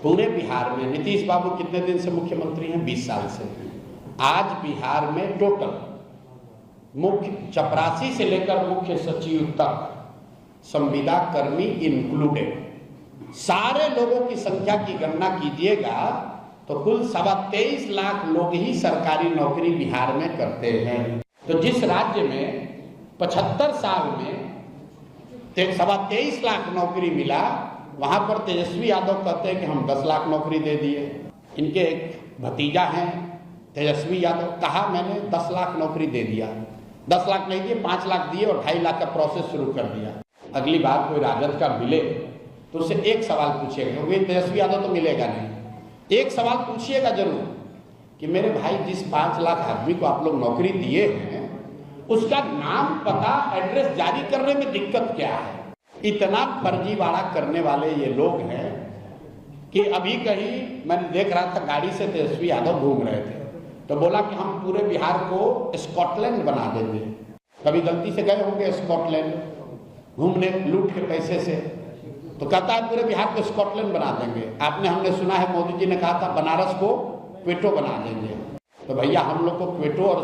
पूरे बिहार में नीतीश बाबू कितने दिन से मुख्यमंत्री हैं? 20 साल से। आज बिहार में टोटल मुख्य चपरासी से लेकर मुख्य सचिव तक, संविदा कर्मी इंक्लूडेड, सारे लोगों की संख्या की गणना कीजिएगा तो कुल 23.25 लाख लोग ही सरकारी नौकरी बिहार में करते हैं। तो जिस राज्य में 75 साल में 23.25 लाख नौकरी मिला, वहां पर तेजस्वी यादव कहते हैं कि हम 10 लाख नौकरी दे दिए। इनके एक भतीजा हैं तेजस्वी यादव, कहा मैंने 10 लाख नौकरी दे दिया। 10 लाख नहीं दिए, 5 लाख दिए और 2.5 लाख का प्रोसेस शुरू कर दिया। अगली बार कोई राजद का मिले तो उससे एक सवाल पूछिएगा, क्योंकि तेजस्वी यादव तो मिलेगा नहीं। एक सवाल पूछिएगा जरूर कि मेरे भाई जिस 5 लाख आदमी को आप लोग नौकरी दिए हैं, उसका नाम, पता, एड्रेस जारी करने में दिक्कत क्या है? इतना फर्जीवाड़ा करने वाले ये लोग हैं कि अभी कहीं मैंने देख रहा था, गाड़ी से तेजस्वी यादव घूम रहे थे तो बोला कि हम पूरे बिहार को स्कॉटलैंड बना देंगे। कभी गलती से गए होंगे स्कॉटलैंड घूमने लूट के पैसे से, तो कहता है पूरे बिहार को स्कॉटलैंड बना देंगे। आपने, हमने सुना है मोदी जी ने कहा था बनारस को क्वेटो बना देंगे। तो भैया हम लोग को क्वेटो और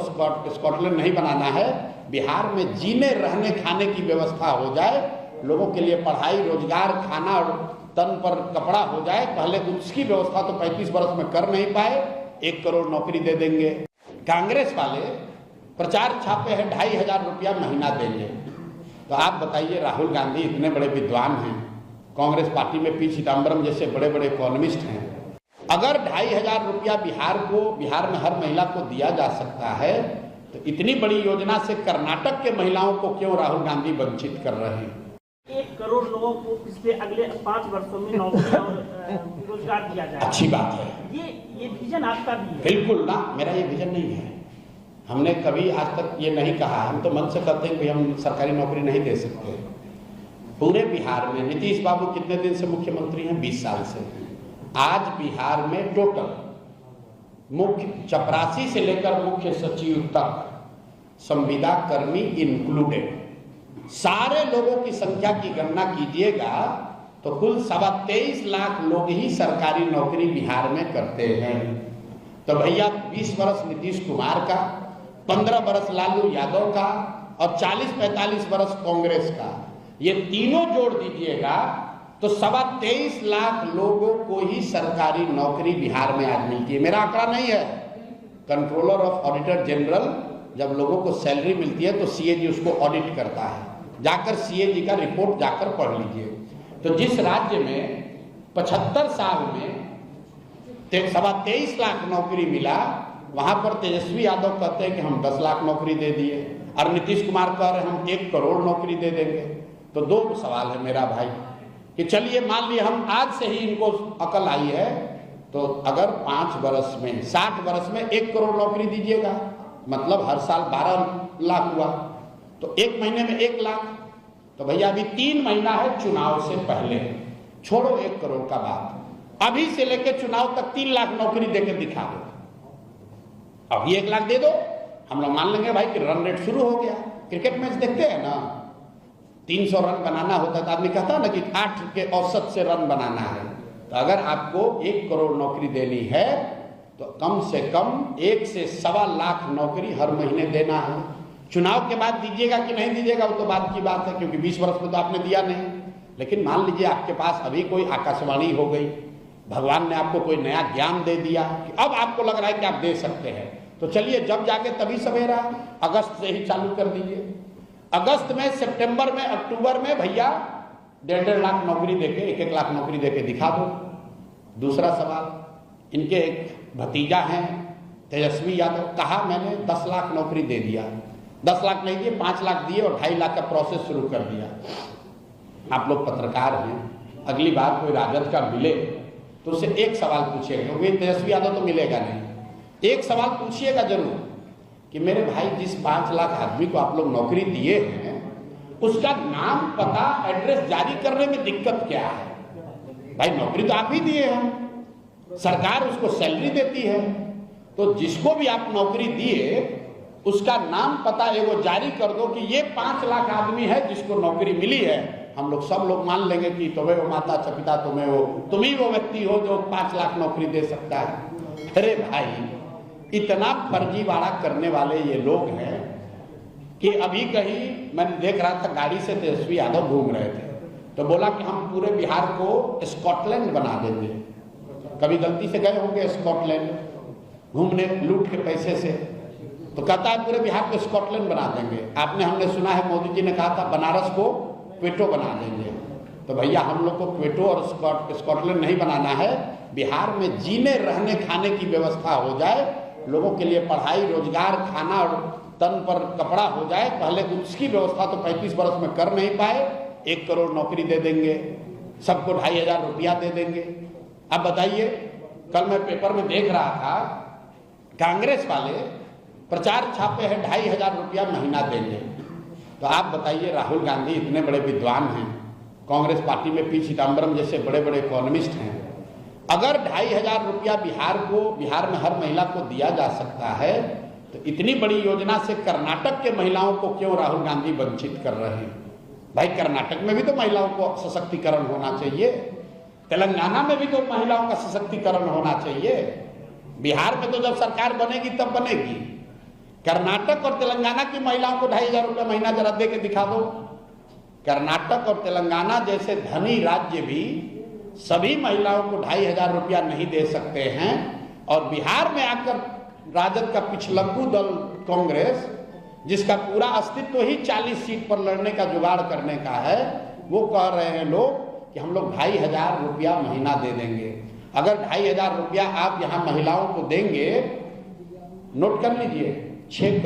स्कॉटलैंड नहीं बनाना है। बिहार में जीने रहने खाने की व्यवस्था हो जाए, लोगों के लिए पढ़ाई, रोजगार, खाना और तन पर कपड़ा हो जाए। पहले उसकी व्यवस्था तो 35 वर्ष में कर नहीं पाए। 1 करोड़ नौकरी दे देंगे। कांग्रेस वाले प्रचार छापे हैं 2,500 रुपया महीना देंगे। तो आप बताइए, राहुल गांधी इतने बड़े विद्वान हैं, कांग्रेस पार्टी में पी चिदम्बरम जैसे बड़े बड़े इकोनॉमिस्ट हैं, अगर 2,500 रुपया बिहार में हर महिला को दिया जा सकता है, तो इतनी बड़ी योजना से कर्नाटक के महिलाओं को क्यों राहुल गांधी वंचित कर रहे हैं? 1 करोड़ लोगों को पिछले अगले 5 वर्षों में नौकरी और रोजगार दिया जाए। अच्छी बात है। ये विजन आपका भी है? बिल्कुल ना, मेरा ये विजन नहीं है। हमने कभी आज तक ये नहीं कहा। हम तो मन से कहते हैं कि हम सरकारी नौकरी नहीं दे सकते। पूरे बिहार में नीतीश बाबू कितने दिन से मुख्यमंत्री हैं? 20 साल से। आज बिहार में टोटल मुख्य चपरासी से लेकर मुख्य सचिव तक, संविदा कर्मी इंक्लूडेड, सारे लोगों की संख्या की गणना कीजिएगा तो कुल 23.25 लाख लोग ही सरकारी नौकरी बिहार में करते हैं। तो भैया 20 वर्ष नीतीश कुमार का, 15 वर्ष लालू यादव का और 40-45 वर्ष कांग्रेस का, ये तीनों जोड़ दीजिएगा तो 23.25 लाख लोगों को ही सरकारी नौकरी बिहार में आज मिलती है। मेरा आंकड़ा नहीं है। कंट्रोलर ऑफ ऑडिटर जनरल जब लोगों को सैलरी मिलती है तो सीएजी उसको ऑडिट करता है। जाकर सीएजी का रिपोर्ट जाकर पढ़ लीजिए। तो जिस राज्य में 75 साल में 23.25 लाख नौकरी मिला, वहां पर तेजस्वी यादव कहते हैं कि हम 10 लाख नौकरी दे दिए और नीतीश कुमार कह रहे हैं हम 1 करोड़ नौकरी दे देंगे। तो 2 सवाल है मेरा भाई कि चलिए मान लिए हम आज से ही इनको अकल आई है, तो अगर 5 वर्ष में 60 वर्ष में 1 करोड़ नौकरी दीजिएगा, मतलब हर साल 12 लाख हुआ, तो 1 महीने में 1 लाख। तो भैया अभी 3 महीना है चुनाव से पहले, छोड़ो 1 करोड़ का बात, अभी से लेकर चुनाव तक 3 लाख नौकरी देकर दिखा दो। अभी 1 लाख दे दो, हम लोग मान लेंगे भाई कि रन रेट शुरू हो गया। क्रिकेट मैच देखते हैं ना, 300 रन बनाना होता है तो आदमी कहता है ना कि 8 के औसत से रन बनाना है। तो अगर आपको 1 करोड़ नौकरी देनी है तो कम से कम 1 से 1.25 लाख नौकरी हर महीने देना है। चुनाव के बाद दीजिएगा कि नहीं दीजिएगा वो तो बात की बात है, क्योंकि 20 वर्ष में तो आपने दिया नहीं। लेकिन मान लीजिए आपके पास अभी कोई आकाशवाणी हो गई, भगवान ने आपको कोई नया ज्ञान दे दिया कि अब आपको लग रहा है कि आप दे सकते हैं, तो चलिए जब जाके तभी सवेरा, अगस्त से ही चालू कर दीजिए। अगस्त में, सितंबर में, अक्टूबर में भैया 1.5 लाख नौकरी देके, 1-1 लाख नौकरी देके दिखा दो। दूसरा सवाल, इनके एक भतीजा हैं तेजस्वी यादव, कहा मैंने 10 लाख नौकरी दे दिया। 10 लाख नहीं दिए, 5 लाख दिए और 2.5 लाख का प्रोसेस शुरू कर दिया। आप लोग पत्रकार हैं, अगली बार कोई राजद का मिले तो उससे एक सवाल पूछिएगा, क्योंकि तेजस्वी यादव तो मिलेगा नहीं। एक सवाल पूछिएगा जरूर कि मेरे भाई जिस 5 लाख आदमी को आप लोग नौकरी दिए हैं, उसका नाम, पता, एड्रेस जारी करने में दिक्कत क्या है? भाई नौकरी तो आप ही दिए हैं, सरकार उसको सैलरी देती है। तो जिसको भी आप नौकरी दिए उसका नाम, पता एगो जारी कर दो कि ये 5 लाख आदमी है जिसको नौकरी मिली है, हम लोग सब लोग मान लेंगे कि तुम्हें वो माता च पिता तुम्हें हो, तुम ही वो व्यक्ति हो जो 5 लाख नौकरी दे सकता है। अरे भाई, इतना फर्जीवाड़ा करने वाले ये लोग हैं कि अभी कहीं मैंने देख रहा था, गाड़ी से तेजस्वी यादव घूम रहे थे, तो बोला कि हम पूरे बिहार को स्कॉटलैंड बना देंगे। कभी गलती से गए होंगे स्कॉटलैंड घूमने लूट के पैसे से, तो कहता है पूरे बिहार को स्कॉटलैंड बना देंगे। आपने हमने सुना है मोदी जी ने कहा था बनारस को क्वेटो बना देंगे। तो भैया हम लोग को क्वेटो और स्कॉटलैंड नहीं बनाना है, बिहार में जीने रहने खाने की व्यवस्था हो जाए, लोगों के लिए पढ़ाई रोजगार खाना और तन पर कपड़ा हो जाए। पहले उसकी व्यवस्था तो 35 वर्ष में कर नहीं पाए। 1 करोड़ नौकरी दे देंगे, सबको 2,500 रुपया दे देंगे। अब बताइए, कल मैं पेपर में देख रहा था, कांग्रेस वाले प्रचार छापे हैं 2,500 रुपया महीना देंगे। तो आप बताइए, राहुल गांधी इतने बड़े विद्वान हैं, कांग्रेस पार्टी में पी चिदम्बरम जैसे बड़े बड़े इकोनॉमिस्ट हैं, अगर 2,500 रुपया बिहार में हर महिला को दिया जा सकता है, तो इतनी बड़ी योजना से कर्नाटक के महिलाओं को क्यों राहुल गांधी वंचित कर रहे हैं? भाई, कर्नाटक में भी तो महिलाओं को सशक्तिकरण होना चाहिए, तेलंगाना में भी तो महिलाओं का सशक्तिकरण होना चाहिए। बिहार में तो जब सरकार बनेगी तब बनेगी। कर्नाटक और तेलंगाना की महिलाओं को 2,500 रुपया महीना जरा दे के दिखा दो। कर्नाटक और तेलंगाना जैसे धनी राज्य भी सभी महिलाओं को 2,500 रुपया नहीं दे सकते हैं, और बिहार में आकर राजद का पिछलग्गू दल कांग्रेस, जिसका पूरा अस्तित्व ही 40 सीट पर लड़ने का जुगाड़ करने का है, वो कह रहे हैं लोग कि हम लोग 2,500 रुपया महीना दे देंगे। अगर 2,500 रुपया आप यहाँ महिलाओं को देंगे, नोट कर लीजिए, 6 करोड़